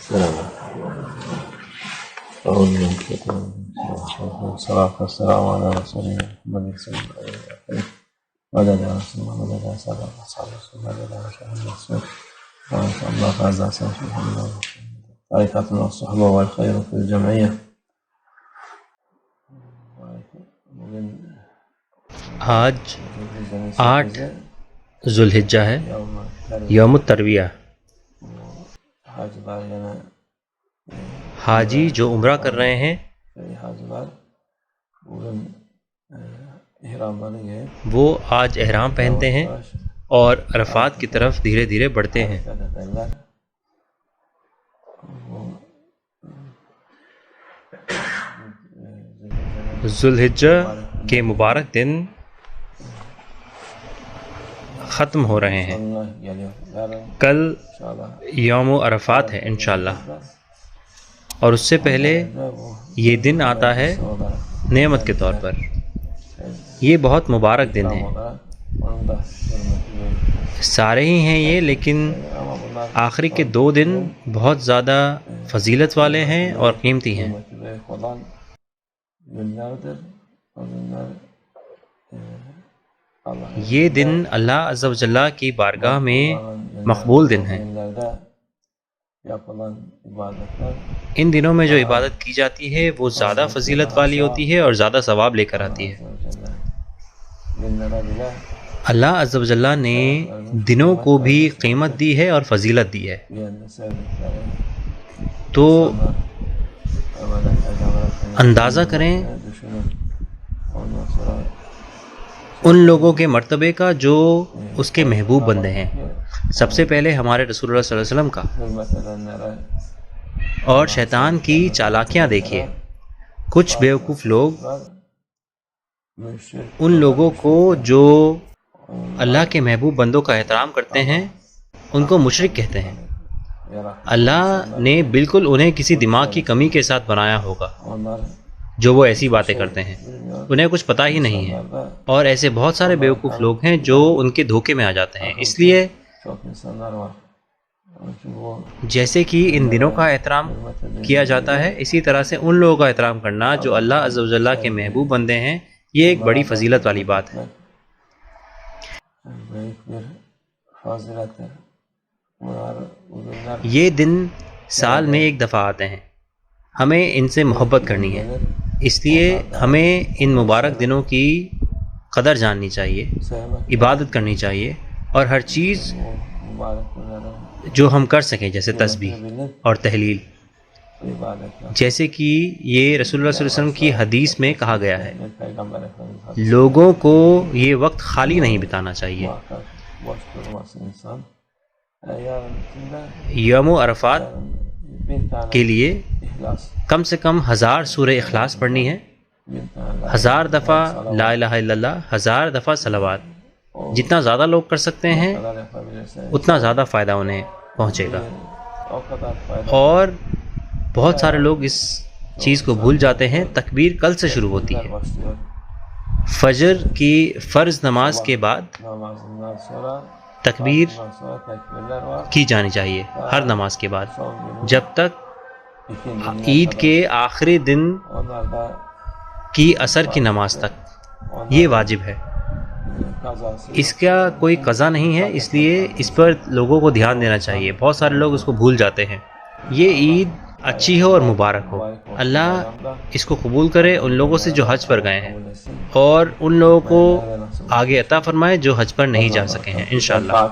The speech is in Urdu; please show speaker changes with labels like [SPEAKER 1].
[SPEAKER 1] السلام عليكم. الصلاة والسلام على رسول الله محمد صلى الله عليه وسلم وعلى آله وصحبه ومن والاه وصحبه رسول الله وعلى آله وصحبه وإن شاء الله فاز أحسن في الله طريقة الصحبة والخير في الجمعية.
[SPEAKER 2] آج 8 ذوالحجہ ہے، یوم الترویہ۔ حاجی جو عمرہ کر رہے ہیں وہ آج احرام پہنتے ہیں اور عرفات کی طرف دھیرے دھیرے بڑھتے ہیں۔ ذوالحجہ کے مبارک دن ختم ہو رہے ہیں، کل یوم عرفات ہے انشاءاللہ، اور اس سے پہلے یہ دن آتا ہے نعمت کے طور پر۔ یہ بہت مبارک دن ہے، سارے ہی ہیں یہ، لیکن آخری کے 2 دن بہت زیادہ فضیلت والے ہیں اور قیمتی ہیں۔ یہ دن اللہ عز و جل کی بارگاہ میں مقبول دن ہے۔ ان دنوں میں جو عبادت کی جاتی ہے وہ زیادہ فضیلت والی ہوتی ہے اور زیادہ ثواب لے کر آتی ہے۔ اللہ عز و جل نے دنوں کو بھی قیمت دی ہے اور فضیلت دی ہے، تو اندازہ کریں ان لوگوں کے مرتبے کا جو اس کے محبوب بندے ہیں۔ سب سے پہلے ہمارے رسول اللہ صلی اللہ علیہ وسلم کا، اور شیطان کی چالاکیاں دیکھیے۔ کچھ بیوقوف لوگ ان لوگوں کو جو اللہ کے محبوب بندوں کا احترام کرتے ہیں ان کو مشرک کہتے ہیں۔ اللہ نے بالکل انہیں کسی دماغ کی کمی کے ساتھ بنایا ہوگا جو وہ ایسی باتیں کرتے ہیں، انہیں کچھ پتہ ہی نہیں ہے۔ اور ایسے بہت سارے بیوقوف لوگ ہیں جو ان کے دھوکے میں آ جاتے ہیں۔ اس لیے جیسے کہ ان دنوں کا احترام کیا جاتا ہے، اسی طرح سے ان لوگوں کا احترام کرنا جو اللہ عز و جل کے محبوب بندے ہیں، یہ ایک بڑی فضیلت والی بات ہے۔ یہ دن سال میں ایک دفعہ آتے ہیں، ہمیں ان سے محبت کرنی ہے، اس لیے ہمیں ان مبارک دنوں کی قدر جاننی چاہیے، عبادت کرنی چاہیے، اور ہر چیز جو ہم کر سکیں جیسے تسبیح اور تحلیل، جیسے کہ یہ رسول اللہ صلی اللہ علیہ وسلم کی حدیث میں کہا گیا ہے، لوگوں کو یہ وقت خالی نہیں بتانا چاہیے۔ یوم عرفات کے لیے کم سے کم 1000 سورہ اخلاص پڑھنی ہے، 1000 دفعہ لا الہ الا اللہ، 1000 دفعہ صلوات۔ جتنا زیادہ لوگ کر سکتے ہیں اتنا زیادہ فائدہ انہیں پہنچے گا۔ اور بہت سارے لوگ اس چیز کو بھول جاتے ہیں، تکبیر کل سے شروع ہوتی ہے۔ فجر کی فرض نماز کے بعد تکبیر کی جانی چاہیے ہر نماز کے بعد، جب تک عید کے آخری دن کی عصر کی نماز تک، یہ واجب ہے، اس کا کوئی قضا نہیں ہے، اس لیے اس پر لوگوں کو دھیان دینا چاہیے۔ بہت سارے لوگ اس کو بھول جاتے ہیں۔ یہ عید اچھی ہو اور مبارک ہو، اللہ اس کو قبول کرے ان لوگوں سے جو حج پر گئے ہیں، اور ان لوگوں کو آگے عطا فرمائے جو حج پر نہیں جا سکے ہیں انشاءاللہ۔